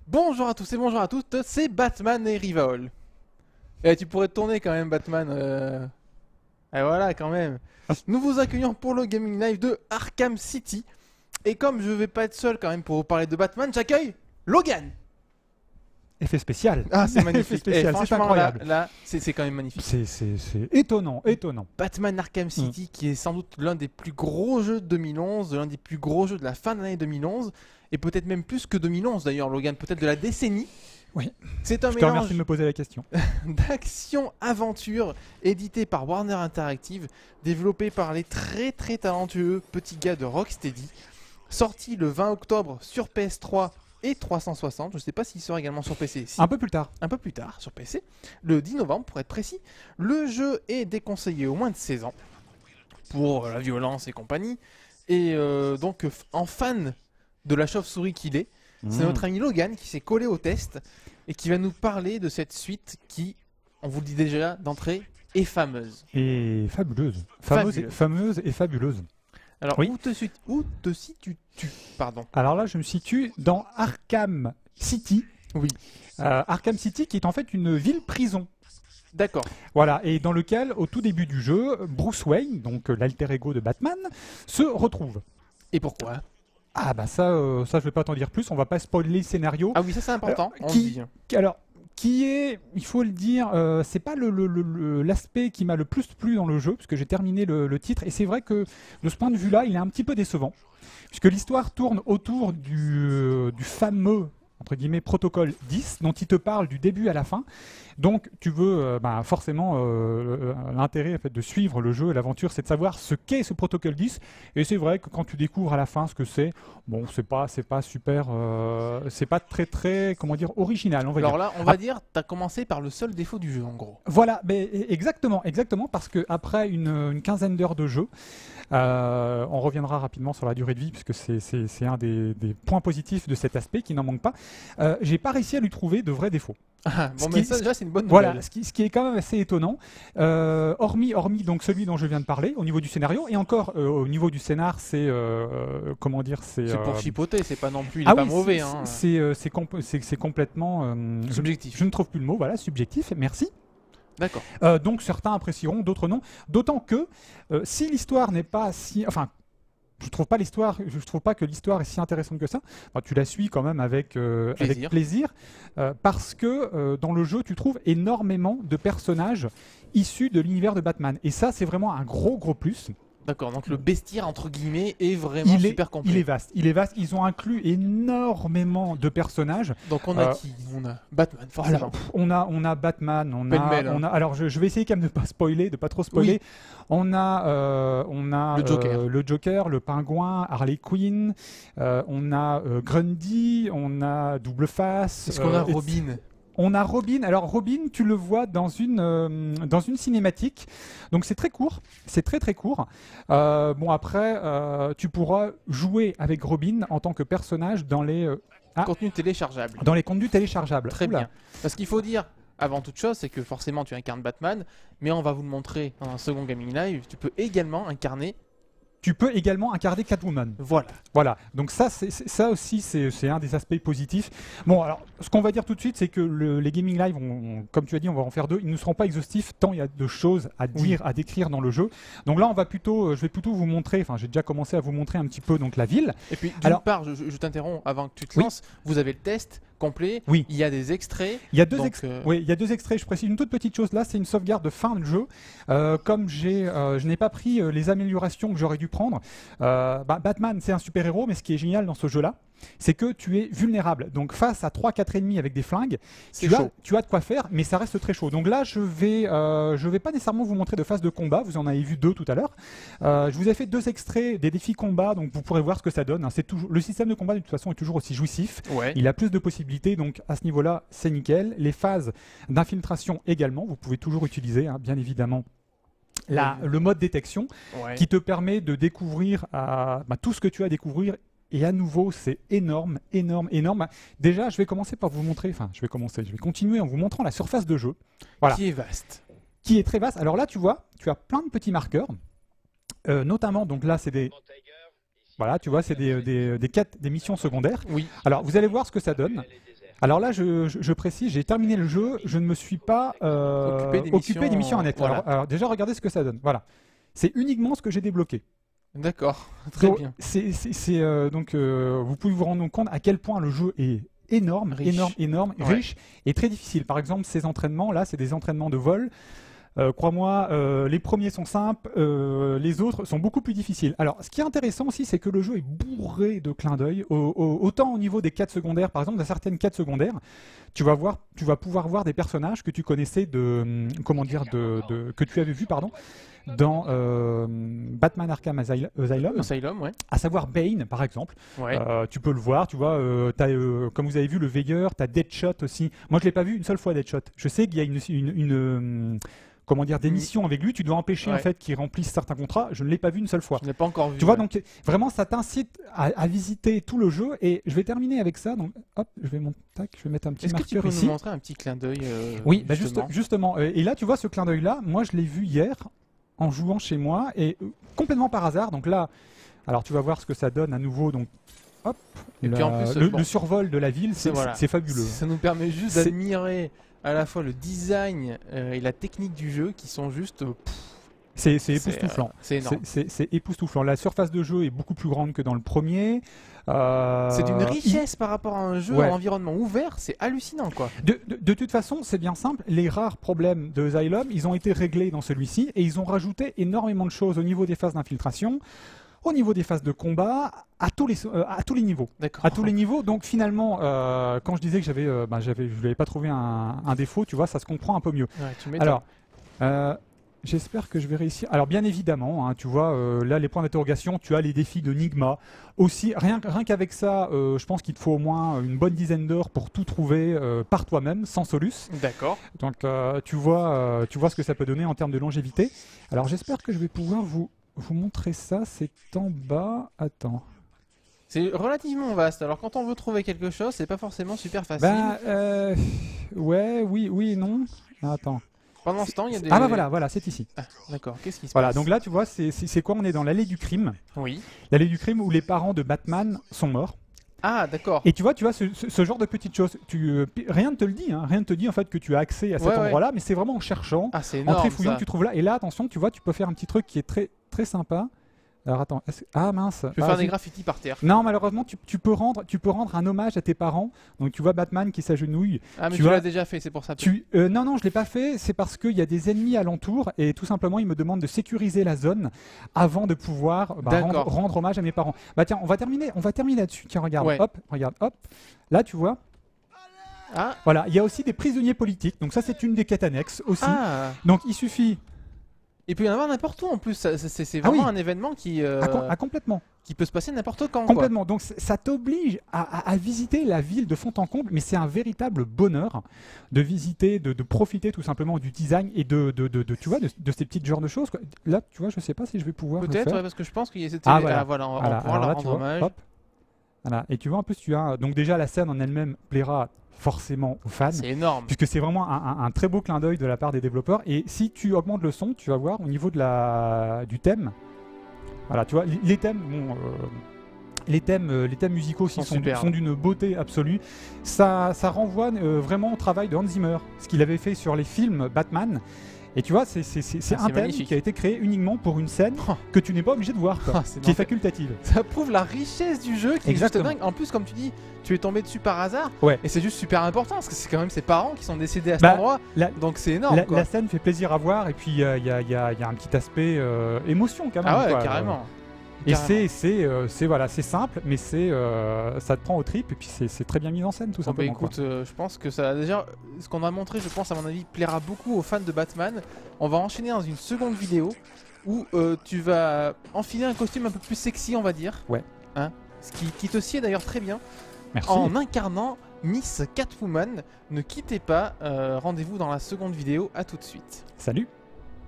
Bonjour à tous et bonjour à toutes, c'est Batman et Rivaol. Et tu pourrais te tourner quand même, Batman. Et voilà, quand même. Nous vous accueillons pour le Gaming Live de Arkham City. Et comme je vais pas être seul quand même pour vous parler de Batman, j'accueille Logan. Effet spécial. Ah, c'est magnifique. Effet spécial, c'est incroyable. Là, c'est quand même magnifique. C'est étonnant, étonnant. Batman Arkham City, qui est sans doute l'un des plus gros jeux de 2011, l'un des plus gros jeux de la fin de l'année 2011, et peut-être même plus que 2011 d'ailleurs, Logan, peut-être de la décennie. Oui. C'est un Je te mélange remercie de me poser la question. d'action-aventure, édité par Warner Interactive, développé par les très très talentueux petits gars de Rocksteady, sorti le 20 octobre sur PS3 et 360, je ne sais pas s'il sera également sur PC. Si. Un peu plus tard. Un peu plus tard sur PC, le 10 novembre pour être précis. Le jeu est déconseillé au moins de 16 ans pour la violence et compagnie. Et donc en fan de la chauve-souris qu'il est, c'est notre ami Logan qui s'est collé au test et qui va nous parler de cette suite qui, on vous le dit déjà d'entrée, est fameuse. Et fabuleuse. Fameuse et fabuleuse. Alors, oui. où te situes-tu, pardon? Alors là, je me situe dans Arkham City. Oui. Arkham City qui est en fait une ville-prison. D'accord. Voilà, et dans lequel, au tout début du jeu, Bruce Wayne, donc l'alter ego de Batman, se retrouve. Et pourquoi? Ah bah ça je vais pas t'en dire plus, on va pas spoiler le scénario. Ah oui, ça c'est important. Qui est, il faut le dire, c'est pas l'aspect qui m'a le plus plu dans le jeu, puisque j'ai terminé le titre, et c'est vrai que de ce point de vue-là, il est un petit peu décevant, puisque l'histoire tourne autour du fameux, entre guillemets, protocole 10, dont il te parle du début à la fin. Donc tu veux forcément l'intérêt en fait, de suivre le jeu et l'aventure, c'est de savoir ce qu'est ce protocole 10. Et c'est vrai que quand tu découvres à la fin ce que c'est, bon, c'est pas super, c'est pas très comment dire original. On va Alors dire. là, on va dire, t'as commencé par le seul défaut du jeu en gros. Voilà, mais exactement, parce que après une quinzaine d'heures de jeu, on reviendra rapidement sur la durée de vie puisque c'est un des points positifs de cet aspect qui n'en manque pas. J'ai pas réussi à lui trouver de vrais défauts. Ah, bon, mais ça déjà c'est une bonne nouvelle. Voilà, ce qui est quand même assez étonnant, hormis donc celui dont je viens de parler au niveau du scénario, et encore au niveau du scénar, c'est comment dire, c'est pour chipoter, c'est pas non plus, il est pas mauvais. C'est complètement subjectif. Je ne trouve plus le mot, voilà, subjectif. Merci. D'accord. Donc certains apprécieront, d'autres non. D'autant que si l'histoire n'est pas si, enfin. Je trouve pas que l'histoire est si intéressante que ça. Enfin, tu la suis quand même avec plaisir parce que dans le jeu, tu trouves énormément de personnages issus de l'univers de Batman. Et ça, c'est vraiment un gros plus. D'accord, donc le bestiaire entre guillemets est vraiment super complet. Il est vaste. Ils ont inclus énormément de personnages. Donc on a qui? On a Batman, forcément. Alors, on a Batman, on a. Alors je vais essayer quand même de pas spoiler, de pas trop spoiler. Oui. On a le Joker, le Pingouin, Harley Quinn. On a Grundy, on a Double Face. Est-ce qu'on a Robin? On a Robin. Alors Robin, tu le vois dans une cinématique. Donc c'est très court. C'est très court. Bon après, tu pourras jouer avec Robin en tant que personnage dans les contenus téléchargeables. Dans les contenus téléchargeables. Très bien. Parce qu'il faut dire, avant toute chose, c'est que forcément tu incarnes Batman, mais on va vous le montrer dans un second Gaming Live. Tu peux également incarner Catwoman. Voilà. Donc ça aussi, c'est un des aspects positifs. Bon, alors, ce qu'on va dire tout de suite, c'est que les Gaming Live, comme tu as dit, on va en faire 2. Ils ne seront pas exhaustifs tant il y a de choses à dire, à décrire dans le jeu. Donc là, je vais plutôt vous montrer, enfin, j'ai déjà commencé à vous montrer un petit peu donc, la ville. Et puis, d'une part, je t'interromps avant que tu te lances, vous avez le test complet, il y a des extraits. Il y a deux extraits, je précise une toute petite chose là, c'est une sauvegarde de fin de jeu. Comme je n'ai pas pris les améliorations que j'aurais dû prendre. Batman, c'est un super-héros, mais ce qui est génial dans ce jeu-là, c'est que tu es vulnérable. Donc face à 3-4 ennemis avec des flingues, tu as de quoi faire, mais ça reste très chaud. Donc là, je vais pas nécessairement vous montrer de phase de combat, vous en avez vu 2 tout à l'heure. Je vous ai fait 2 extraits des défis combat, donc vous pourrez voir ce que ça donne. Le système de combat de toute façon est toujours aussi jouissif. Ouais. Il a plus de possibilités, donc à ce niveau-là, c'est nickel. Les phases d'infiltration également, vous pouvez toujours utiliser, bien évidemment. Le mode détection qui te permet de découvrir tout ce que tu as à découvrir. Et à nouveau, c'est énorme. Déjà, je vais commencer par vous montrer, je vais continuer en vous montrant la surface de jeu. Voilà. Qui est vaste. Qui est très vaste. Alors là, tu vois, tu as plein de petits marqueurs. notamment, donc là, c'est des... Voilà, tu vois, c'est des quêtes, des missions secondaires. Oui. Alors, vous allez voir ce que ça donne. Alors là, je précise, j'ai terminé le jeu, je ne me suis pas occupé des missions annexes. Voilà. Alors, déjà, regardez ce que ça donne. Voilà. C'est uniquement ce que j'ai débloqué. D'accord, très Donc, bien. Vous pouvez vous rendre compte à quel point le jeu est énorme, Riche. Ouais. riche et très difficile. Par exemple, ces entraînements, là, c'est des entraînements de vol. Crois-moi, les premiers sont simples, les autres sont beaucoup plus difficiles. Alors, ce qui est intéressant aussi, c'est que le jeu est bourré de clins d'œil. Autant au niveau des quêtes secondaires, par exemple, dans certaines quêtes secondaires, tu vas pouvoir voir des personnages que tu connaissais que tu avais vu, dans Batman Arkham Asylum, ouais. à savoir Bane, par exemple. Ouais. Tu peux le voir, tu vois, comme vous avez vu le Veilleur, tu as Deadshot aussi. Moi, je l'ai pas vu une seule fois, Deadshot. Je sais qu'il y a des missions avec lui, tu dois empêcher en fait qu'il remplisse certains contrats. Je ne l'ai pas vu une seule fois. Je ne l'ai pas encore vu. Tu vois, donc vraiment, ça t'incite à visiter tout le jeu. Et je vais terminer avec ça. Donc, hop, je vais mettre un petit Est-ce que tu marqueur peux ici. nous montrer un petit clin d'œil Oui, justement. Et là, tu vois, ce clin d'œil-là, moi, je l'ai vu hier en jouant chez moi et complètement par hasard. Donc là, alors tu vas voir ce que ça donne à nouveau. Donc, hop, Et puis en plus, le survol de la ville, c'est fabuleux. Ça nous permet juste d'admirer à la fois le design et la technique du jeu qui sont juste... C'est époustouflant. C'est énorme. C'est époustouflant. La surface de jeu est beaucoup plus grande que dans le premier. C'est d'une richesse par rapport à un jeu en environnement ouvert, c'est hallucinant quoi. De toute façon, c'est bien simple. Les rares problèmes de Asylum, ils ont été réglés dans celui-ci et ils ont rajouté énormément de choses au niveau des phases d'infiltration, au niveau des phases de combat, à tous les niveaux. D'accord. À tous les niveaux. Donc finalement, quand je disais que je n'avais pas trouvé un défaut, tu vois, ça se comprend un peu mieux. Ouais, tu m'étonnes. Alors, j'espère que je vais réussir. Alors bien évidemment, hein, tu vois, là les points d'interrogation, tu as les défis de Nigma. Aussi, rien qu'avec ça, je pense qu'il te faut au moins une bonne dizaine d'heures pour tout trouver par toi-même, sans solus. D'accord. Donc tu vois ce que ça peut donner en termes de longévité. Alors j'espère que je vais pouvoir vous montrer ça. C'est en bas. Attends. C'est relativement vaste. Alors quand on veut trouver quelque chose, c'est pas forcément super facile. Oui et non. Attends. Pendant ce temps, il y a des... Ah bah voilà, c'est ici. Ah, d'accord, qu'est-ce qui se Voilà, passe? donc là tu vois, c'est quoi? On est dans l'allée du crime. Oui. L'allée du crime où les parents de Batman sont morts. Ah d'accord. Et tu vois ce genre de petites choses. Rien ne te le dit, hein. Rien ne te dit en fait que tu as accès à cet endroit-là, mais c'est vraiment en cherchant, en trifouillant que tu trouves là. Et là, attention, tu vois, tu peux faire un petit truc qui est très, très sympa. Alors attends, ah mince. Tu peux faire des graffitis par terre. Non, malheureusement, tu peux rendre un hommage à tes parents. Donc tu vois Batman qui s'agenouille. Ah mais tu l'as déjà fait, c'est pour ça. Non, je l'ai pas fait. C'est parce qu'il y a des ennemis alentour et tout simplement ils me demandent de sécuriser la zone avant de pouvoir rendre hommage à mes parents. Bah tiens, on va terminer là-dessus. Tiens, regarde, hop. Là, tu vois. Ah. Voilà, il y a aussi des prisonniers politiques. Donc ça, c'est une des quêtes annexes aussi. Ah. Donc il suffit. Il peut y en avoir n'importe où en plus, c'est vraiment un événement qui, complètement. qui peut se passer n'importe quand. Complètement, donc ça t'oblige à visiter la ville de fond en comble, mais c'est un véritable bonheur de visiter, de profiter tout simplement du design et de ces petits genres de choses, quoi. Là, tu vois, je sais pas si je vais pouvoir peut-être, le faire. parce que je pense qu'il y a cette... voilà, on va pouvoir leur rendre hommage. Voilà. Et tu vois, en plus, donc déjà la scène en elle-même plaira forcément aux fans. C'est énorme. Puisque c'est vraiment un très beau clin d'œil de la part des développeurs. Et si tu augmentes le son, tu vas voir au niveau du thème. Voilà, tu vois, les thèmes, les thèmes musicaux aussi sont d'une beauté absolue. Ça renvoie vraiment au travail de Hans Zimmer, ce qu'il avait fait sur les films Batman. Et tu vois, c'est un thème magnifique. qui a été créé uniquement pour une scène que tu n'es pas obligé de voir, quoi, qui est facultative. Ça prouve la richesse du jeu qui est juste dingue. En plus, comme tu dis, tu es tombé dessus par hasard. Ouais. Et c'est juste super important parce que c'est quand même ses parents qui sont décédés à cet endroit. Donc c'est énorme. La scène fait plaisir à voir et puis il y a un petit aspect émotion quand même. Ah ouais, quoi, carrément. Et c'est simple, mais ça te prend au trip et puis c'est très bien mis en scène tout simplement. Écoute, je pense que ça déjà, ce qu'on a montré, je pense à mon avis, plaira beaucoup aux fans de Batman. On va enchaîner dans une seconde vidéo où tu vas enfiler un costume un peu plus sexy, on va dire. Ouais. Hein, ce qui te sied d'ailleurs très bien. Merci. En incarnant Miss Catwoman. Ne quittez pas, rendez-vous dans la seconde vidéo. À tout de suite. Salut.